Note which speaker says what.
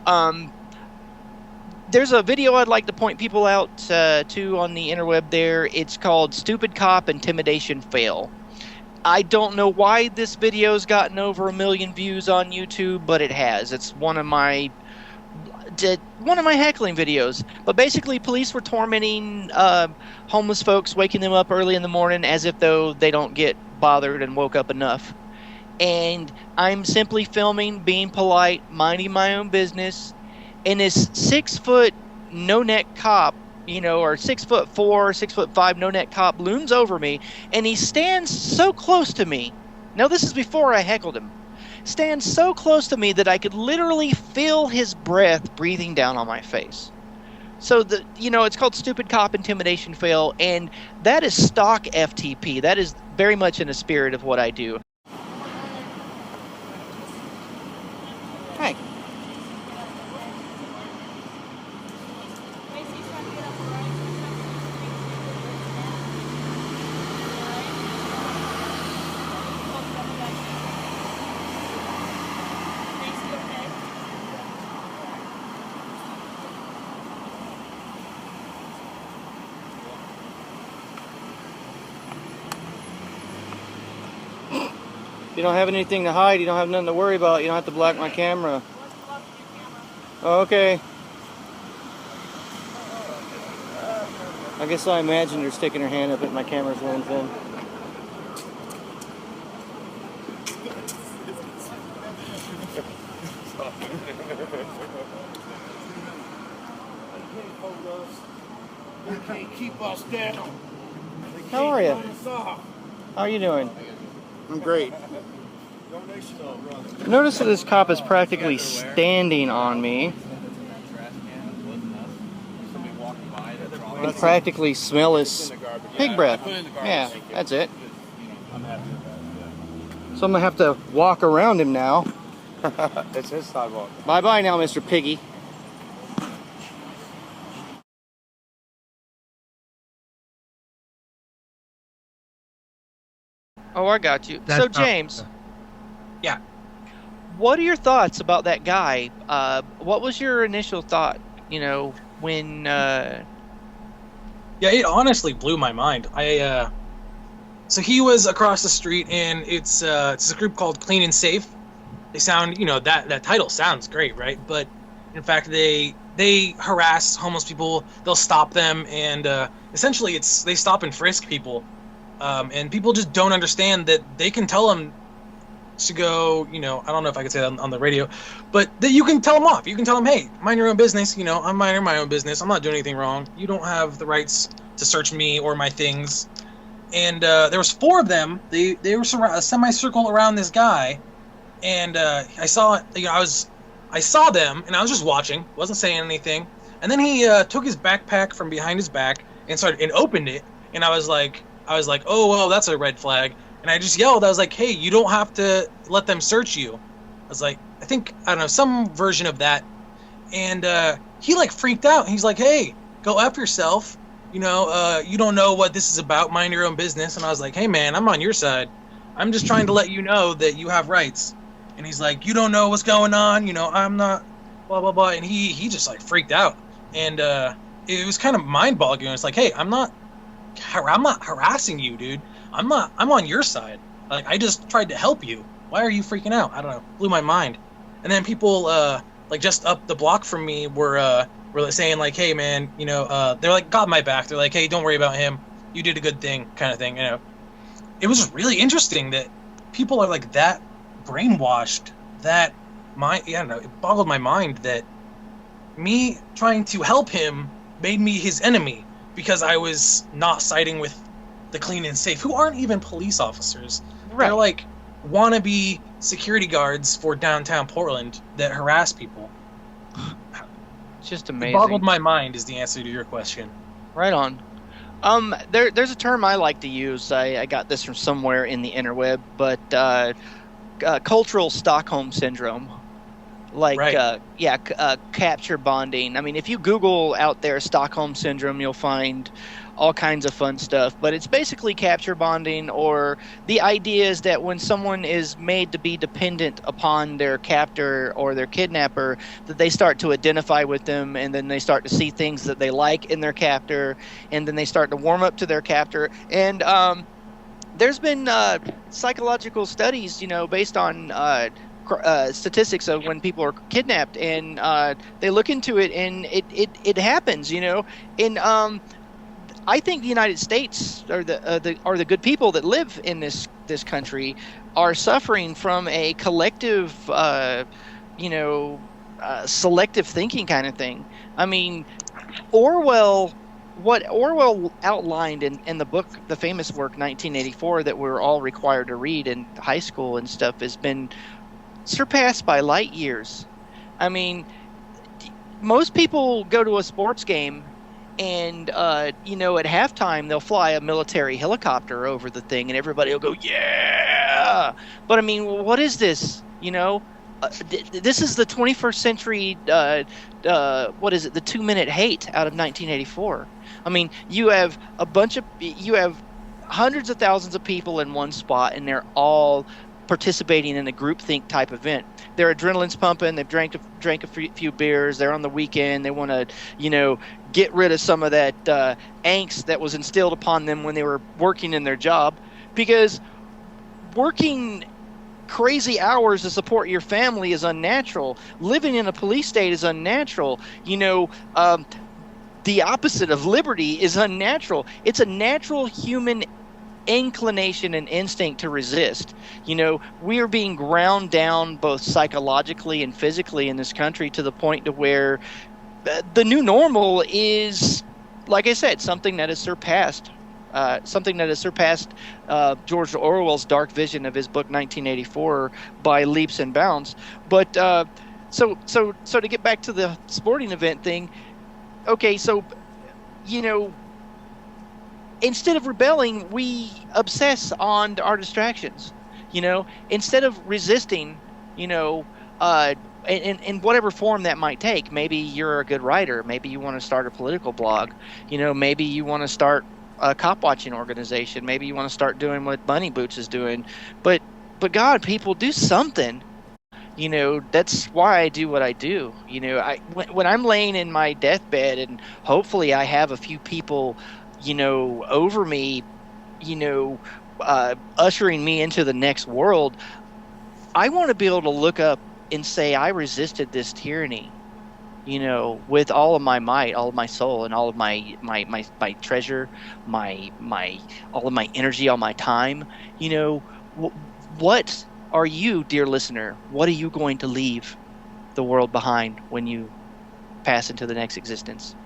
Speaker 1: Um, there's a video I'd like to point people out to on the interweb there. It's called Stupid Cop Intimidation Fail. I don't know why this video's gotten over 1 million views on YouTube, but it has. It's one of my heckling videos. But basically, police were tormenting homeless folks, waking them up early in the morning as if though they don't get bothered and woke up enough. And I'm simply filming, being polite, minding my own business, and this 6-foot no-neck cop, or 6'4", 6'5" no-neck cop looms over me, and he stands so close to me. Now, this is before I heckled him. Stands so close to me that I could literally feel his breath breathing down on my face. So, it's called Stupid Cop Intimidation Fail, and that is stock FTP. That is very much in the spirit of what I do. Hi. You don't have anything to hide. You don't have nothing to worry about. You don't have to block my camera. Oh, okay. I guess I imagined her sticking her hand up at my camera's lens then.
Speaker 2: You can't keep us down.
Speaker 1: How are you? How are you doing?
Speaker 2: I'm great.
Speaker 1: Notice that this cop is practically standing on me. I can practically smell his pig breath. Yeah, that's it. So I'm going to have to walk around him now.
Speaker 2: It's his sidewalk.
Speaker 1: Bye-bye now, Mr. Piggy. Oh, I got you. So, James.
Speaker 3: Yeah.
Speaker 1: What are your thoughts about that guy? What was your initial thought, when...
Speaker 3: Yeah, it honestly blew my mind. So he was across the street, and it's a group called Clean and Safe. They sound, that title sounds great, right? But, in fact, they harass homeless people. They'll stop them, and essentially they stop and frisk people. And people just don't understand that they can tell them to go, I don't know if I could say that on the radio, but that you can tell them off. You can tell them, hey, mind your own business. I'm minding my own business. I'm not doing anything wrong. You don't have the rights to search me or my things. And there was 4 of them. They were a semicircle around this guy. And I saw, I saw them, and I was just watching, wasn't saying anything. And then he took his backpack from behind his back and opened it. And I was like, oh, well, that's a red flag. And I just yelled. I was like, hey, you don't have to let them search you. I was like, I don't know, some version of that. And he freaked out. He's like, hey, go F yourself. You don't know what this is about. Mind your own business. And I was like, hey, man, I'm on your side. I'm just trying to let you know that you have rights. And he's like, you don't know what's going on. I'm not blah, blah, blah. And he just freaked out. And it was kind of mind-boggling. It's like, hey, I'm not harassing you, dude. I'm on your side. I just tried to help you. Why are you freaking out? I don't know. Blew my mind. And then people just up the block from me were saying hey, man, they're got my back. They're like, hey, don't worry about him. You did a good thing, kind of thing. It was really interesting that people are that brainwashed. That I don't know. It boggled my mind that me trying to help him made me his enemy because I was not siding with the Clean and Safe, who aren't even police officers.
Speaker 1: Right.
Speaker 3: They're wannabe security guards for downtown Portland that harass people.
Speaker 1: It's just amazing.
Speaker 3: It boggled my mind is the answer to your question.
Speaker 1: Right on. There's a term I like to use. I got this from somewhere in the interweb, but cultural Stockholm syndrome. like
Speaker 3: Right.
Speaker 1: capture bonding. I mean, if you Google out there Stockholm syndrome, you'll find all kinds of fun stuff, but it's basically capture bonding, or the idea is that when someone is made to be dependent upon their captor or their kidnapper, that they start to identify with them, and then they start to see things that they like in their captor, and then they start to warm up to their captor. And there's been psychological studies, based on statistics of when people are kidnapped, and they look into it, and it happens, And I think the United States, or the good people that live in this country, are suffering from a collective, you know, selective thinking kind of thing. I mean, Orwell, what Orwell outlined in the book, the famous work 1984, that we're all required to read in high school and stuff, has been surpassed by light years. I mean, most people go to a sports game, and at halftime they'll fly a military helicopter over the thing, and everybody will go, yeah. But I mean, what is this? This is the 21st century. What is it? The 2 minute hate out of 1984. I mean, you have hundreds of thousands of people in one spot, and they're all participating in a groupthink type event. Their adrenaline's pumping. They've drank a few beers. They're on the weekend. They want to, get rid of some of that angst that was instilled upon them when they were working in their job, because working crazy hours to support your family is unnatural. Living in a police state is unnatural. The opposite of liberty is unnatural. It's a natural human inclination and instinct to resist. We are being ground down both psychologically and physically in this country, to the point to where the new normal is, like I said, something that has surpassed George Orwell's dark vision of his book 1984 by leaps and bounds. But so to get back to the sporting event thing, okay, so you know instead of rebelling, we obsess on our distractions. Instead of resisting, you know, in whatever form that might take. Maybe you're a good writer. Maybe you want to start a political blog. Maybe you want to start a cop watching organization. Maybe you want to start doing what Bunny Boots is doing. But God, people, do something. That's why I do what I do. When I'm laying in my deathbed, and hopefully I have a few people, over me, ushering me into the next world. I want to be able to look up and say, I resisted this tyranny, with all of my might, all of my soul, and all of my treasure, my all of my energy, all my time. What are you, dear listener? What are you going to leave the world behind when you pass into the next existence?